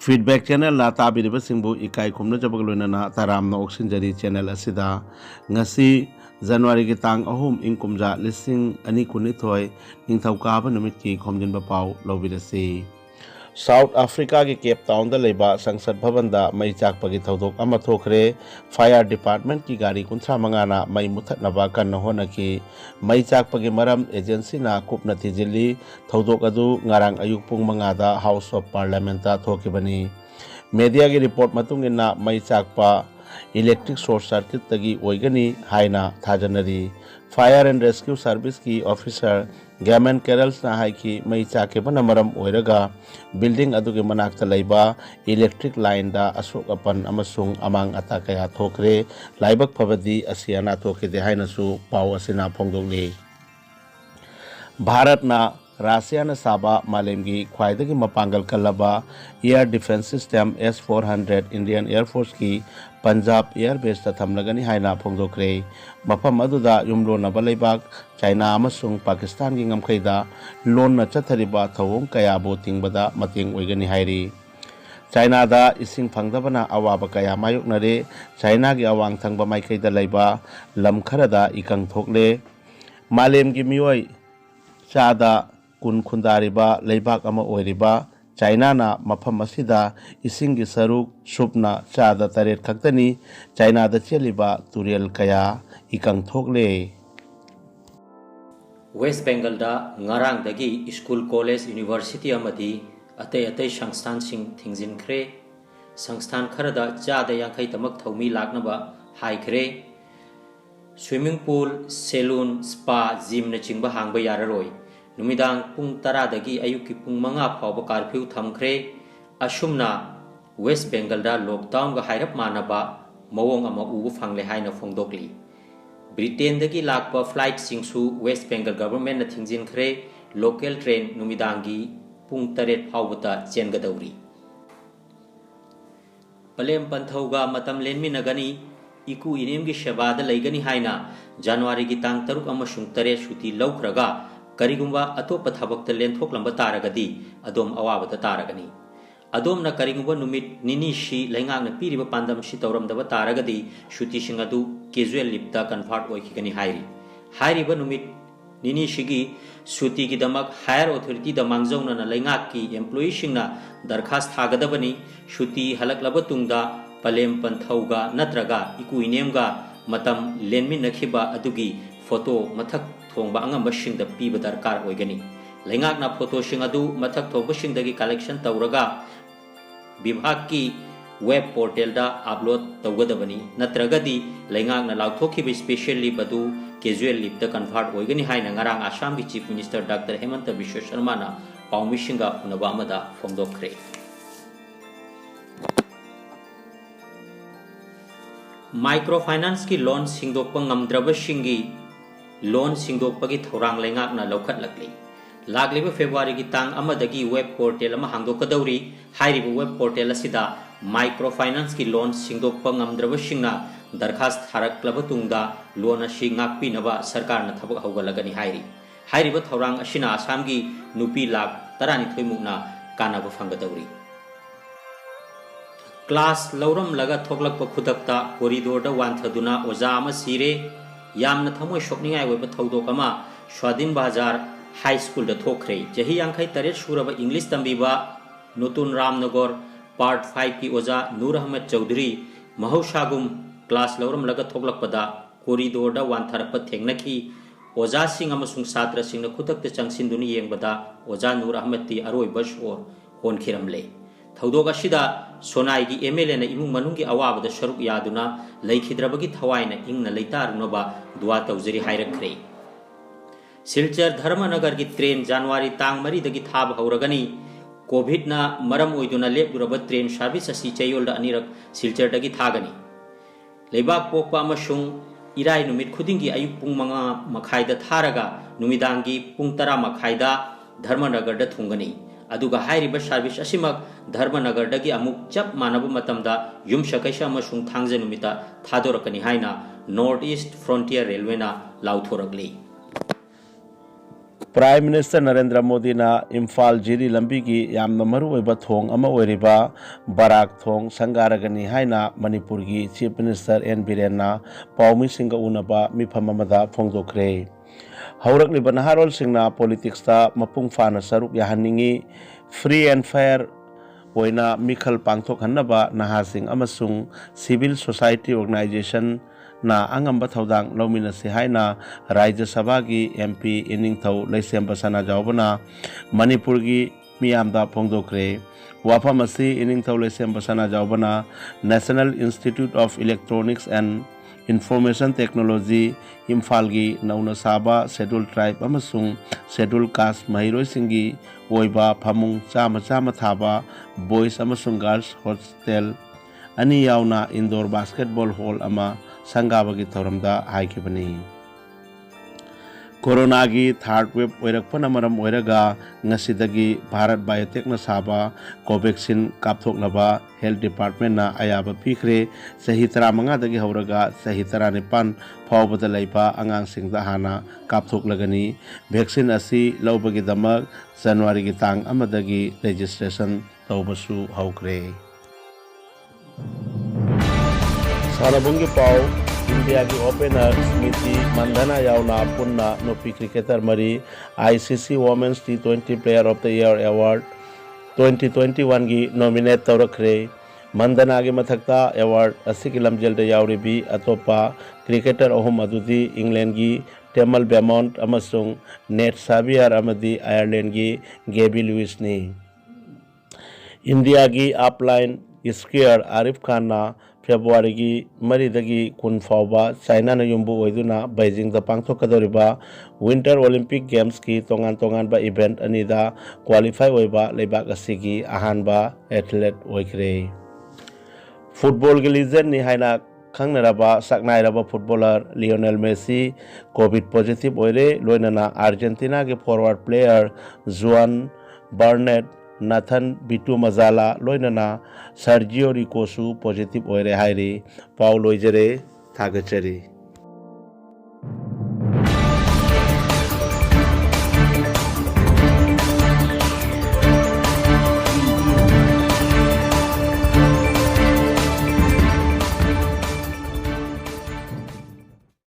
feedback channel la tabiriba singbu ikai khumna jabag loinana taramna oxinjari channel asida ngasi January ki tang ahum ingkumja lising ani kunithoi Ningthoukaba numit ki khomjinba pau lobirasi South Africa ki Cape Town da leba sangsad bhavan da mai chakpagi thodok ama thokre fire department ki gari kunthra mangana mai muthatnaba kan hona ki mai chakpagi maram agency na kupna thijili thodok adu ngarang ayuk pung manga da House of Parliament ta thokibani media ki report matung ina mai chakpa electric short circuit tagi oigani haina thajanari fire and rescue service ki officer Gaman Carols na hai ki mai chake bana maram oiraga building aduge manakta laiba electric line da asok apan amasung amang atakaya thokre laibak phabadi asiana thokide haina su pau asina phongdokli Bharat na Russia na saba malemgi khwaidagi mapangal kalaba air defense system S400 Indian Air Force ki Punjab Air Base ta thamlagani haina phongdokre mafam aduda yumlo na balaibak China amasung Pakistan gi ngamkhaida lon na chathariba thawong kaya bo tingbada mating oigani hairi China da ising phangdabana awaba kaya mayoknare China gi awang thangba maikaida laiba lam kharada ikang thokle malemgi mioi chada kun khundariba leibak ama oiriba China na mafam asida isingi saruk supna chada taret khaktani China da cheliba turial kaya ikang thokle West Bengal da ngarang dagi school college university amadi atay sangstan sing thingjin khre sangstan kharada chada yankhai tamak thomi laknaba hai khre swimming pool saloon spa gym na chingba hangba yararoi numidang pung tara dagi ayuki pung manga phawba curfew thamkhre asumna West Bengal da lockdown ga hairap manaba mawong ama ubu phangle haina phongdokli Britain dagi lakpa flight singsu West Bengal government na thingjin khre local train numidangi pung taret phawbata chengadawri palem panthauga matam lenmi nagani iku inemgi shabada laigani haina January gi tang taruk amasung tare shuti laukhraga karigumba atopa thabakta lenthok lamba taragadi adom awabata taragani adom na karigumba numit nini shi laingak na piriba pandam shi tawramdaba taragadi shuti singadu casual lipta convert oikigani hairi ba numit nini shigi shuti gi damak higher authority da mangjongna na laingak ki employee singna darkhas thagadabani shuti halaklaba tungda palem panthauga natraga iku inemga matam lenmi nakhiba adugi photo mathak thongba angamba singda piba darkar oigani laingak na photo sing adu mathak thongba singdagi collection tawraga bibhag ki web portal da upload tawgadabani natragadi laingak na lauthokiba specially badu casual leave da convert oigani haina ngarang Assam gi chief minister Dr. Hemanta Biswa Sharma na paumi singa unaba amada phongdokre microfinance ki loan singdokpa ngamdraba singi loan singdokpagi thorang laingak na lokhat lakli lagliba February gi tang amadagi web portal ama hangdokadauri hairiba web portal asida microfinance ki loan singdokpa ngamdraba singna darkhast tharaklaba tungda loan ashi ngakpi naba sarkar na thabak haugalagani hairiba thorang ashina Assam gi nupi lakh 12 mukna kanaba phangadauri class lauram laga thoklakpa khudakta corridor da wanthaduna oja ama sire yamna thamoi shokningai oiba thodok ama Swadin Bazar High School da thokre jahi yankhai taret suraba English tambiba Nutun Ramnagar Part 5 ki oja Nur Ahmed Chaudhary mahausagum class lauram laga thoklakpada corridor da wantharpa thengnaki oja sing amasung satra singna khutakta changsinduni yengbada oja Nur Ahmed ti aroiba shor honkhiramle Thaudok asida Sonai gi MLA na imung manunggi awabada sharuk yaduna laikhidrabagi thawaina ingna leitarunaba dua tawjari hairakre Silchar Dharmanagar gi train January tang mari dagi thab hauragani covid na maram oiduna lepuraba train service asi chayolda anirak Silchar dagi thagani leibak pokpa amasung irai numit khudingi ayuk pung manga makhaida tharaga numidangi pung tara makhaida Dharmanagar da thungani aduga hairiba service asimak Dharmanagar dagi amuk chap manabu matamda yum shakaisha amasung thangja numita thadorakani haina North East Frontier Railway na lauthorakli Prime Minister Narendra Modi na Imphal Jiri lambi gi yamna maruoiba thong ama oiriba Barak thong sangaragani haina Manipur gi Chief Minister N Biren na paumi singa unaba mifam amada phongdokre. Haurakliba naharol singna politics ta mapung fana saruk yahaningi free and fair oina mikhal pangthok hannaba nahasing amasung civil society organization na angamba thaudang lominasi haina Rajya Sabha gi MP Ningthau leisemba sana jawbana Manipur gi miyamda phongdokre. Wafam asi Ningthau leisemba sana jawbana National Institute of Electronics and Information Technology Imphal gi nauna saba scheduled tribe amasung scheduled caste mahiroi singi oiba phamung chama thaba boys amasung girls hostel ani yauna indoor basketball hall ama sangabagi thoramda haikibani. Corona gi third wave oirakpana maram oiraga ngasidagi Bharat Biotech na saba Covaxin kapthoknaba Health Department na ayaba pikre sahi 15 dagi hauraga sahi 19 phawbada laiba angang singda hana kapthoklagani. Vaccine asi laubagi damak January gi tang amadagi registration tawbasu haukre. Sarabungi pau India ki opener Smriti Mandhana yauna punna nopi cricketer mari ICC Women's T20 Player of the Year Award 2021 gi nominate tawrakre. Mandhana gi mathakta award asiki lamjelda yauribi atopa cricketer ahum adudi England gi Temal Beaumont amasung Nate Xavier amadi Ireland gi Gabby Lewis ni. India gi upline skier Arif Khan na February gi maridagi kun fawba China na yumbu oiduna Beijing da pangthokadoriba Winter Olympic Games ki tongan ba event anida qualify oiba leibak asigi ahanba athlete oikre. Football gi legend ni haina khangnaraba saknairaba footballer Lionel Messi COVID positive oire loinana Argentina gi forward player Juan Bernat Nathan Bitu Mazala loinana Sergio Ricosu positive oire hairi Paulo Ijere Thagachari.